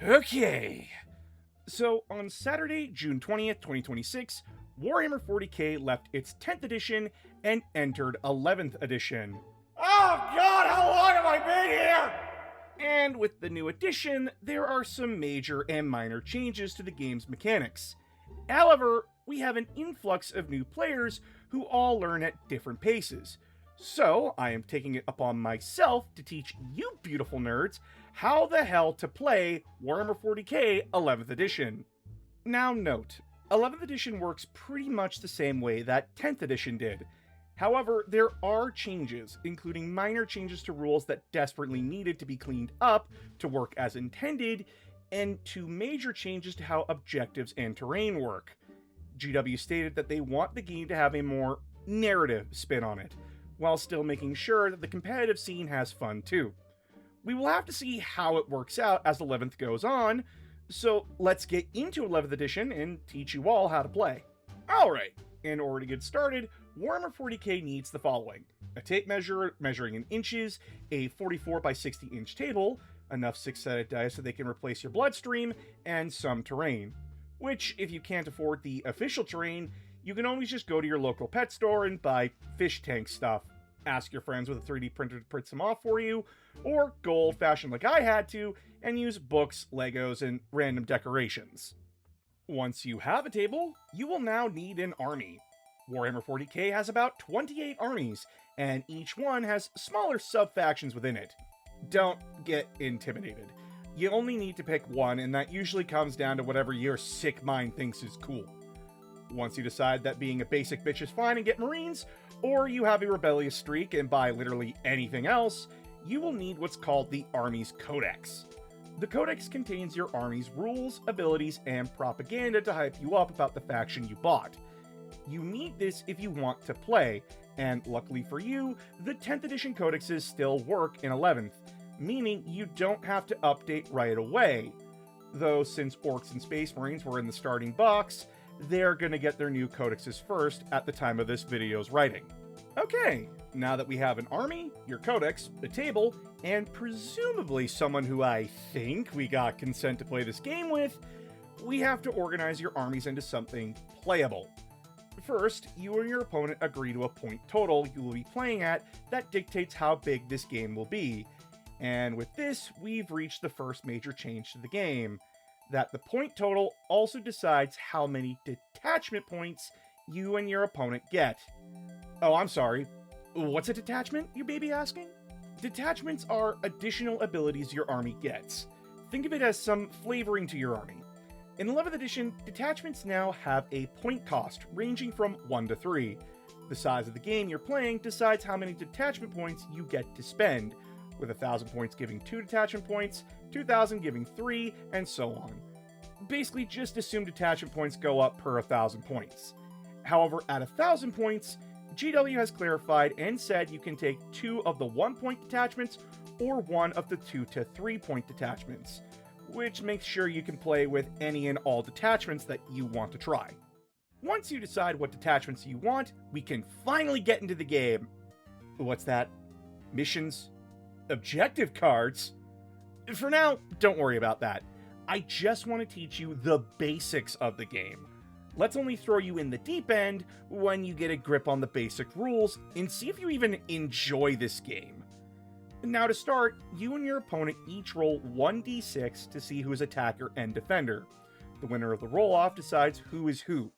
Okay. So on Saturday, June 20th, 2026, Warhammer 40k left its 10th edition and entered 11th edition. Oh god, how long have I been here? And with the new edition, there are some major and minor changes to the game's mechanics. However, we have an influx of new players who all learn at different paces. So, I am taking it upon myself to teach you beautiful nerds how the hell to play Warhammer 40k 11th edition. Now note, 11th edition works pretty much the same way that 10th edition did. However, there are changes, including minor changes to rules that desperately needed to be cleaned up to work as intended, and two major changes to how objectives and terrain work. GW stated that they want the game to have a more narrative spin on it, while still making sure that the competitive scene has fun too. We will have to see how it works out as 11th goes on, so let's get into 11th edition and teach you all how to play. Alright, in order to get started, Warhammer 40k needs the following: a tape measure measuring in inches, a 44 by 60 inch table, enough 6-sided dice so they can replace your bloodstream, and some terrain. Which, if you can't afford the official terrain, you can always just go to your local pet store and buy fish tank stuff. Ask your friends with a 3D printer to print some off for you, or go old-fashioned like I had to, and use books, Legos, and random decorations. Once you have a table, you will now need an army. Warhammer 40k has about 28 armies, and each one has smaller sub-factions within it. Don't get intimidated. You only need to pick one, and that usually comes down to whatever your sick mind thinks is cool. Once you decide that being a basic bitch is fine and get Marines, or you have a rebellious streak and buy literally anything else, you will need what's called the Army's Codex. The Codex contains your army's rules, abilities, and propaganda to hype you up about the faction you bought. You need this if you want to play, and luckily for you, the 10th edition codexes still work in 11th, meaning you don't have to update right away. Though since Orcs and Space Marines were in the starting box, they're gonna get their new codexes first at the time of this video's writing. Okay, now that we have an army, your codex, a table, and presumably someone who I think we got consent to play this game with, we have to organize your armies into something playable. First, you and your opponent agree to a point total you will be playing at that dictates how big this game will be. And with this, we've reached the first major change to the game, that the point total also decides how many detachment points you and your opponent get. Oh, I'm sorry. What's a detachment, you may be asking? Detachments are additional abilities your army gets. Think of it as some flavoring to your army. In 11th edition, detachments now have a point cost ranging from 1 to 3. The size of the game you're playing decides how many detachment points you get to spend, with 1,000 points giving 2 detachment points, 2,000 giving 3, and so on. Basically, just assume detachment points go up per 1,000 points. However, at 1,000 points, GW has clarified and said you can take 2 of the 1-point detachments or 1 of the 2 to 3-point detachments, which makes sure you can play with any and all detachments that you want to try. Once you decide what detachments you want, we can finally get into the game. What's that? Missions? Objective cards? For now, don't worry about that. I just want to teach you the basics of the game. Let's only throw you in the deep end when you get a grip on the basic rules and see if you even enjoy this game. Now to start, you and your opponent each roll 1d6 to see who is attacker and defender. The winner of the roll-off decides who is who,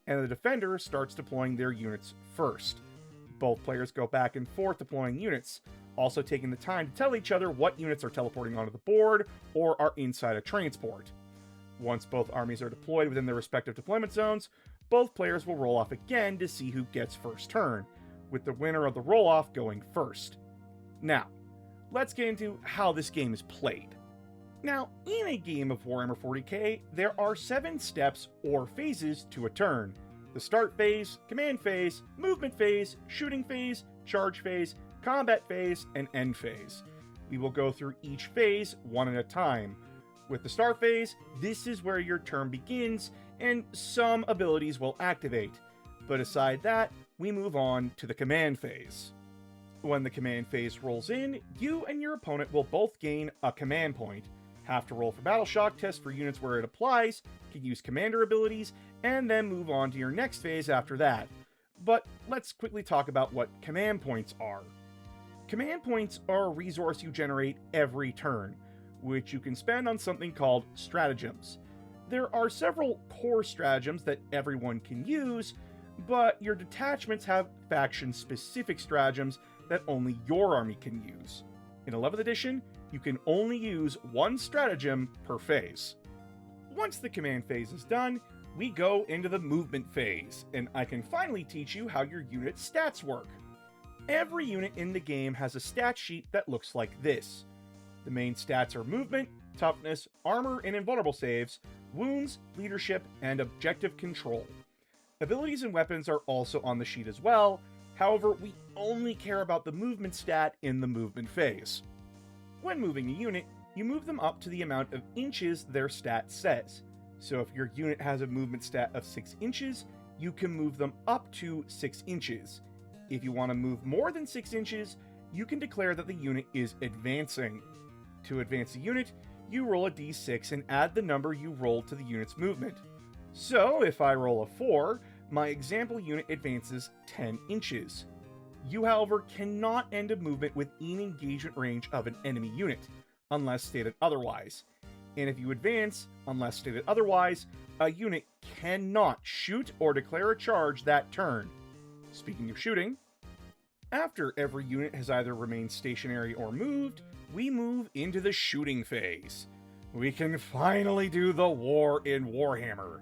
and the defender starts deploying their units first. Both players go back and forth deploying units, also taking the time to tell each other what units are teleporting onto the board or are inside a transport. Once both armies are deployed within their respective deployment zones, both players will roll off again to see who gets first turn, with the winner of the roll-off going first. Now, let's get into how this game is played. Now, in a game of Warhammer 40k, there are 7 steps or phases to a turn. The start phase, command phase, movement phase, shooting phase, charge phase, combat phase, and end phase. We will go through each phase one at a time. With the start phase, this is where your turn begins, and some abilities will activate. But aside that, we move on to the command phase. When the command phase rolls in, you and your opponent will both gain a command point. Have to roll for battle shock, test for units where it applies, can use commander abilities, and then move on to your next phase after that. But let's quickly talk about what command points are. Command points are a resource you generate every turn, which you can spend on something called stratagems. There are several core stratagems that everyone can use, but your detachments have faction-specific stratagems that only your army can use. In 11th edition, you can only use one stratagem per phase. Once the command phase is done, we go into the movement phase, and I can finally teach you how your unit stats work. Every unit in the game has a stat sheet that looks like this. The main stats are movement, toughness, armor and invulnerable saves, wounds, leadership, and objective control. Abilities and weapons are also on the sheet as well, however, we only care about the movement stat in the movement phase. When moving a unit, you move them up to the amount of inches their stat says. So if your unit has a movement stat of 6 inches, you can move them up to 6 inches. If you want to move more than 6 inches, you can declare that the unit is advancing. To advance a unit, you roll a d6 and add the number you rolled to the unit's movement. So if I roll a 4, my example unit advances 10 inches. You, however, cannot end a movement within engagement range of an enemy unit, unless stated otherwise. And if you advance, unless stated otherwise, a unit cannot shoot or declare a charge that turn. Speaking of shooting, after every unit has either remained stationary or moved, we move into the shooting phase. We can finally do the war in Warhammer.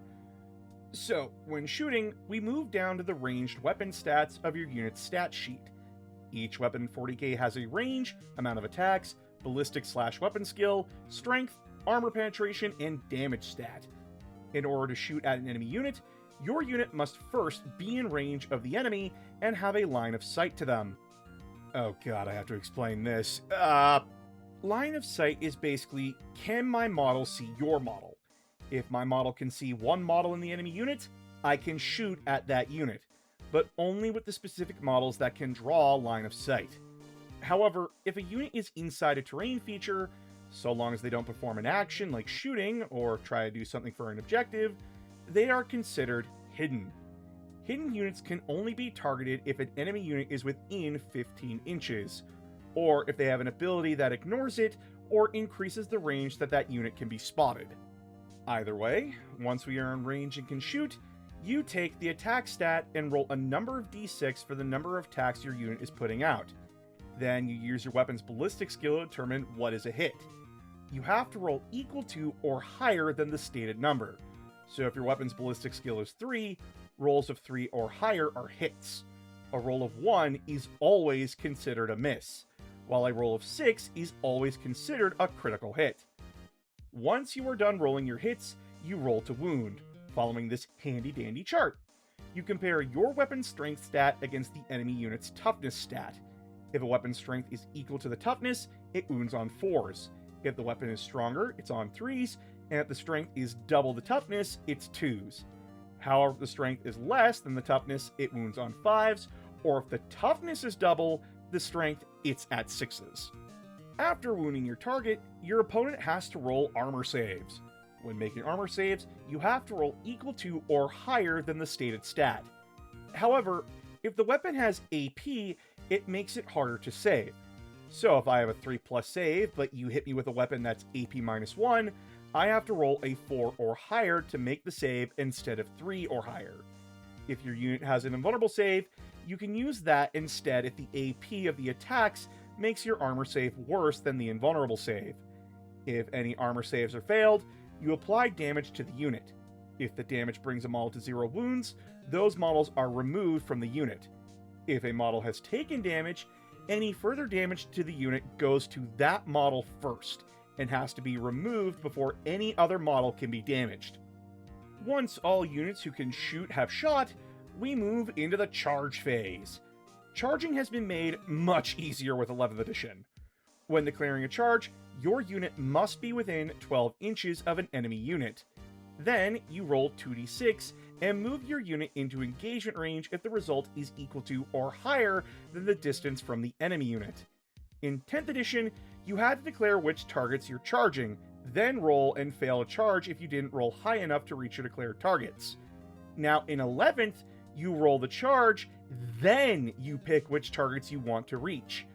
So, when shooting, we move down to the ranged weapon stats of your unit's stat sheet. Each weapon in 40k has a range, amount of attacks, ballistic/weapon skill, strength, armor penetration, and damage stat. In order to shoot at an enemy unit, your unit must first be in range of the enemy and have a line of sight to them. Oh god, I have to explain this. Line of sight is basically, can my model see your model? If my model can see one model in the enemy unit, I can shoot at that unit, but only with the specific models that can draw line of sight. However, if a unit is inside a terrain feature, so long as they don't perform an action like shooting or try to do something for an objective, they are considered hidden. Hidden units can only be targeted if an enemy unit is within 15 inches, or if they have an ability that ignores it or increases the range that unit can be spotted. Either way, once we are in range and can shoot, you take the attack stat and roll a number of d6 for the number of attacks your unit is putting out. Then you use your weapon's ballistic skill to determine what is a hit. You have to roll equal to or higher than the stated number. So if your weapon's ballistic skill is 3, rolls of 3 or higher are hits. A roll of 1 is always considered a miss, while a roll of 6 is always considered a critical hit. Once you are done rolling your hits, you roll to wound, following this handy-dandy chart. You compare your weapon's strength stat against the enemy unit's toughness stat. If a weapon's strength is equal to the toughness, it wounds on 4s. If the weapon is stronger, it's on 3s, and if the strength is double the toughness, it's 2s. However, if the strength is less than the toughness, it wounds on 5s, or if the toughness is double the strength, it's at 6s. After wounding your target, your opponent has to roll armor saves. When making armor saves, you have to roll equal to or higher than the stated stat. However, if the weapon has AP, it makes it harder to save. So if I have a 3+ save, but you hit me with a weapon that's AP -1, I have to roll a 4 or higher to make the save instead of 3 or higher. If your unit has an invulnerable save, you can use that instead if the AP of the attacks makes your armor save worse than the invulnerable save. If any armor saves are failed, you apply damage to the unit. If the damage brings a model to 0 wounds, those models are removed from the unit. If a model has taken damage, any further damage to the unit goes to that model first, and has to be removed before any other model can be damaged. Once all units who can shoot have shot, we move into the charge phase. Charging has been made much easier with 11th edition. When declaring a charge, your unit must be within 12 inches of an enemy unit. Then you roll 2d6 and move your unit into engagement range if the result is equal to or higher than the distance from the enemy unit. In 10th edition, you had to declare which targets you're charging, then roll and fail a charge if you didn't roll high enough to reach your declared targets. Now, in 11th, you roll the charge, then you pick which targets you want to reach.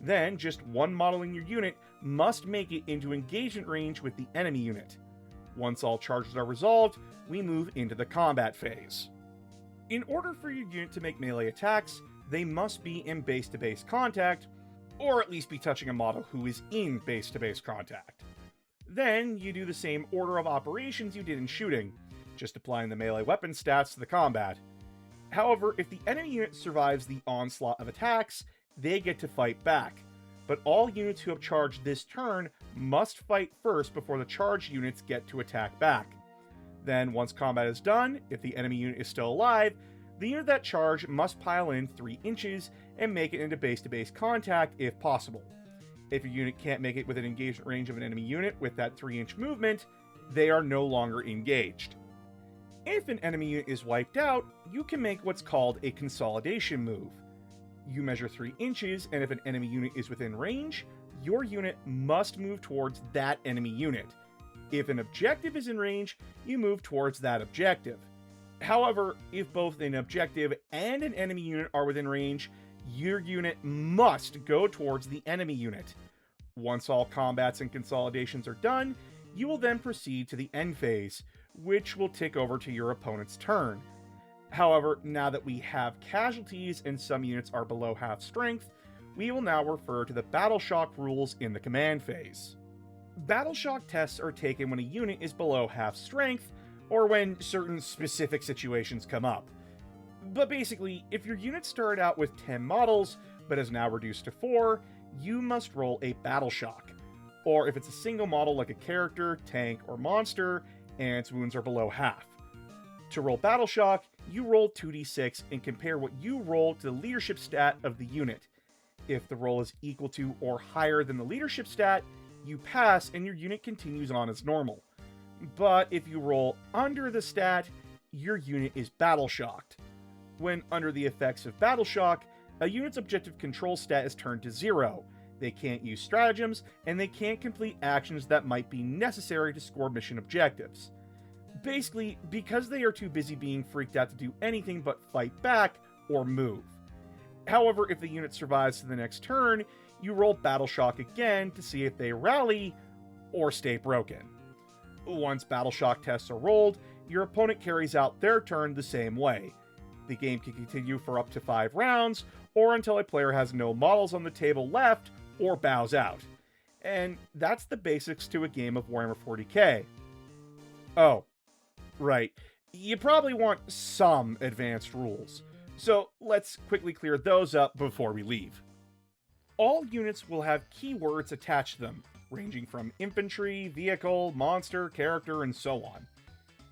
Then, just one model in your unit must make it into engagement range with the enemy unit. Once all charges are resolved, we move into the combat phase. In order for your unit to make melee attacks, they must be in base-to-base contact, or at least be touching a model who is in base-to-base contact. Then, you do the same order of operations you did in shooting, just applying the melee weapon stats to the combat. However, if the enemy unit survives the onslaught of attacks, they get to fight back, but all units who have charged this turn must fight first before the charged units get to attack back. Then, once combat is done, if the enemy unit is still alive, the unit that charged must pile in 3 inches and make it into base-to-base contact if possible. If your unit can't make it within engagement range of an enemy unit with that 3-inch movement, they are no longer engaged. If an enemy unit is wiped out, you can make what's called a consolidation move. You measure 3 inches, and if an enemy unit is within range, your unit must move towards that enemy unit. If an objective is in range, you move towards that objective. However, if both an objective and an enemy unit are within range, your unit must go towards the enemy unit. Once all combats and consolidations are done, you will then proceed to the end phase, which will tick over to your opponent's turn. However, now that we have casualties and some units are below half strength, we will now refer to the Battle Shock rules in the command phase. Battle Shock tests are taken when a unit is below half strength, or when certain specific situations come up. But basically, if your unit started out with 10 models, but is now reduced to 4, you must roll a Battle Shock. Or if it's a single model like a character, tank, or monster, and its wounds are below half. To roll Battle Shock, you roll 2d6 and compare what you roll to the leadership stat of the unit. If the roll is equal to or higher than the leadership stat, you pass and your unit continues on as normal. But if you roll under the stat, your unit is Battle Shocked. When under the effects of Battle Shock, a unit's objective control stat is turned to 0. They can't use stratagems, and they can't complete actions that might be necessary to score mission objectives. Basically, because they are too busy being freaked out to do anything but fight back or move. However, if the unit survives to the next turn, you roll Battle Shock again to see if they rally or stay broken. Once Battle Shock tests are rolled, your opponent carries out their turn the same way. The game can continue for up to 5 rounds, or until a player has no models on the table left or bows out. And that's the basics to a game of Warhammer 40k. Oh, right. You probably want some advanced rules, so let's quickly clear those up before we leave. All units will have keywords attached to them, ranging from infantry, vehicle, monster, character, and so on.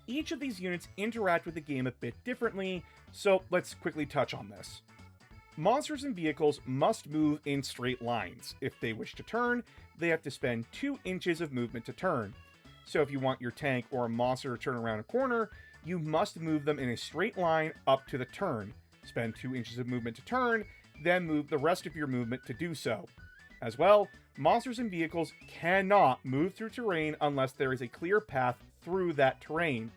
Each of these units interact with the game a bit differently, so let's quickly touch on this. Monsters and vehicles must move in straight lines. If they wish to turn, they have to spend 2 inches of movement to turn. So if you want your tank or a monster to turn around a corner, you must move them in a straight line up to the turn. Spend 2 inches of movement to turn, then move the rest of your movement to do so. As well, monsters and vehicles cannot move through terrain unless there is a clear path through that terrain,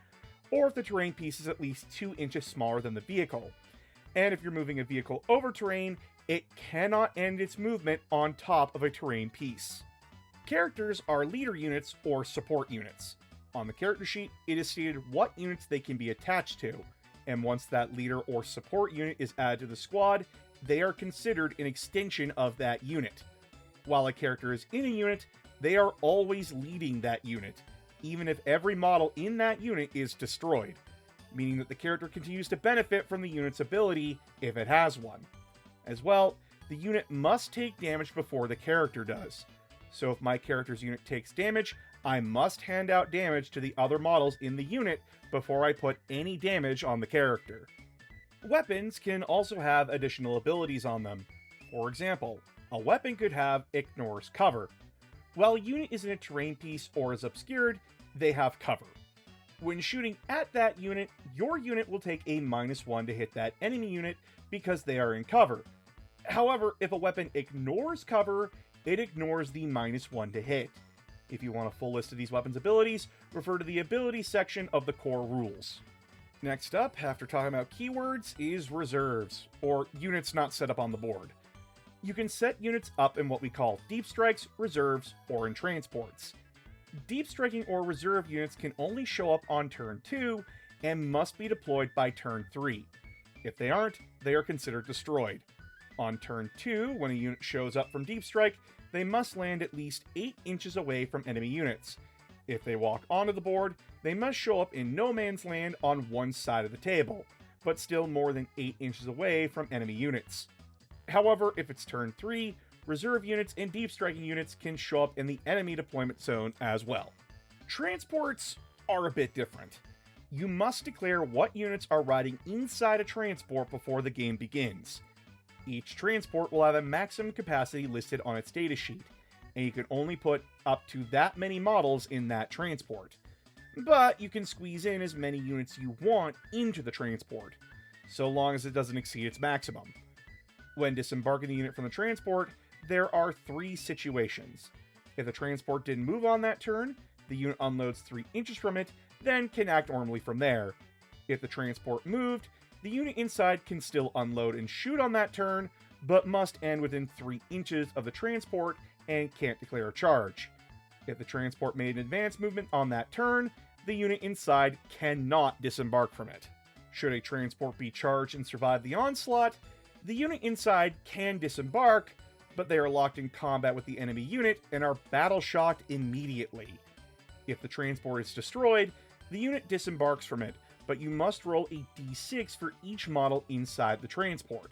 or if the terrain piece is at least 2 inches smaller than the vehicle. And if you're moving a vehicle over terrain, it cannot end its movement on top of a terrain piece. Characters are leader units or support units. On the character sheet, it is stated what units they can be attached to, and once that leader or support unit is added to the squad, they are considered an extension of that unit. While a character is in a unit, they are always leading that unit, even if every model in that unit is destroyed, meaning that the character continues to benefit from the unit's ability if it has one. As well, the unit must take damage before the character does. So if my character's unit takes damage, I must hand out damage to the other models in the unit before I put any damage on the character. Weapons can also have additional abilities on them. For example, a weapon could have Ignores Cover. While a unit is in a terrain piece or is obscured, they have cover. When shooting at that unit, your unit will take a -1 to hit that enemy unit because they are in cover. However, if a weapon ignores cover, it ignores the -1 to hit. If you want a full list of these weapons' abilities, refer to the abilities section of the core rules. Next up, after talking about keywords, is reserves, or units not set up on the board. You can set units up in what we call deep strikes, reserves, or in transports. Deep striking or reserve units can only show up on turn 2 and must be deployed by turn 3. If they aren't, they are considered destroyed. On turn 2, when a unit shows up from deep strike, they must land at least 8 inches away from enemy units. If they walk onto the board, they must show up in no man's land on one side of the table, but still more than 8 inches away from enemy units. However, if it's turn 3, reserve units and deep striking units can show up in the enemy deployment zone as well. Transports are a bit different. You must declare what units are riding inside a transport before the game begins. Each transport will have a maximum capacity listed on its datasheet, and you can only put up to that many models in that transport. But you can squeeze in as many units you want into the transport, so long as it doesn't exceed its maximum. When disembarking the unit from the transport, there are 3 situations. If the transport didn't move on that turn, the unit unloads 3 inches from it, then can act normally from there. If the transport moved, the unit inside can still unload and shoot on that turn, but must end within 3 inches of the transport and can't declare a charge. If the transport made an advance movement on that turn, the unit inside cannot disembark from it. Should a transport be charged and survive the onslaught, the unit inside can disembark, but they are locked in combat with the enemy unit and are battle shocked immediately. If the transport is destroyed, the unit disembarks from it, but you must roll a d6 for each model inside the transport.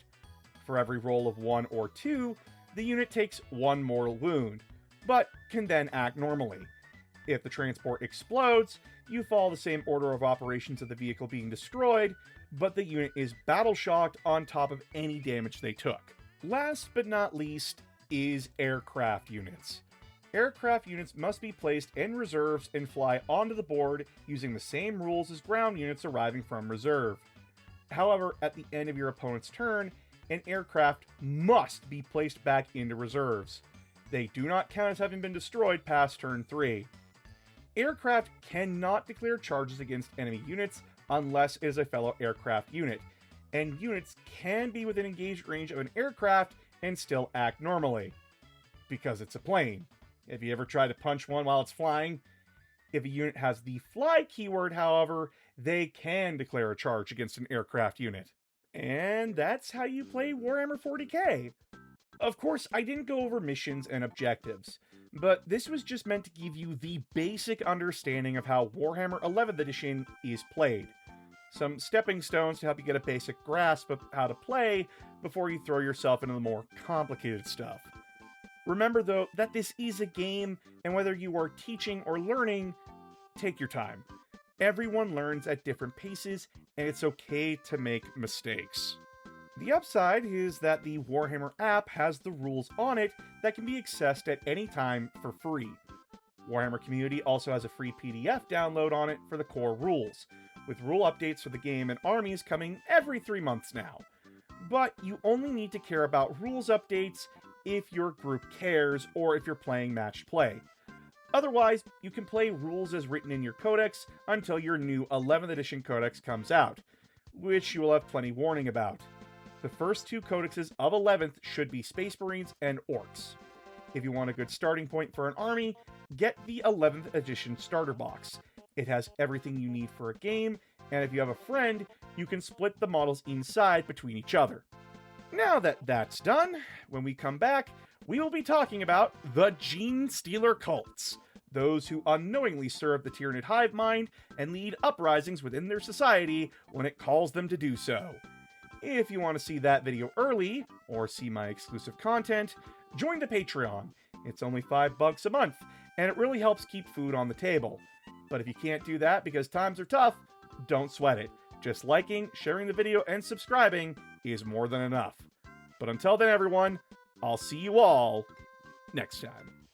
For every roll of 1 or 2, the unit takes 1 mortal wound, but can then act normally. If the transport explodes, you follow the same order of operations of the vehicle being destroyed, but the unit is battle shocked on top of any damage they took. Last but not least is aircraft units. Aircraft units must be placed in reserves and fly onto the board using the same rules as ground units arriving from reserve. However, at the end of your opponent's turn, an aircraft must be placed back into reserves. They do not count as having been destroyed past turn 3. Aircraft cannot declare charges against enemy units unless it is a fellow aircraft unit, and units can be within engaged range of an aircraft and still act normally, because it's a plane. Have you ever tried to punch one while it's flying? If a unit has the fly keyword, however, they can declare a charge against an aircraft unit. And that's how you play Warhammer 40k. Of course, I didn't go over missions and objectives, but this was just meant to give you the basic understanding of how Warhammer 11th edition is played. Some stepping stones to help you get a basic grasp of how to play before you throw yourself into the more complicated stuff. Remember, though, that this is a game, and whether you are teaching or learning, take your time. Everyone learns at different paces, and it's okay to make mistakes. The upside is that the Warhammer app has the rules on it that can be accessed at any time for free. Warhammer Community also has a free PDF download on it for the core rules, with rule updates for the game and armies coming every 3 months now. But you only need to care about rules updates if your group cares or if you're playing matched play. Otherwise, you can play rules as written in your codex until your new 11th edition codex comes out, which you will have plenty warning about. The first 2 codexes of 11th should be Space Marines and Orcs. If you want a good starting point for an army, get the 11th edition starter box. It has everything you need for a game, and if you have a friend, you can split the models inside between each other. Now that that's done, when we come back, we will be talking about the Gene Stealer cults, those who unknowingly serve the Tyranid hive mind and lead uprisings within their society when it calls them to do so. If you want to see that video early, or see my exclusive content, join the Patreon. It's only $5 a month, and it really helps keep food on the table. But if you can't do that because times are tough, don't sweat it. Just liking, sharing the video, and subscribing is more than enough. But until then, everyone, I'll see you all next time.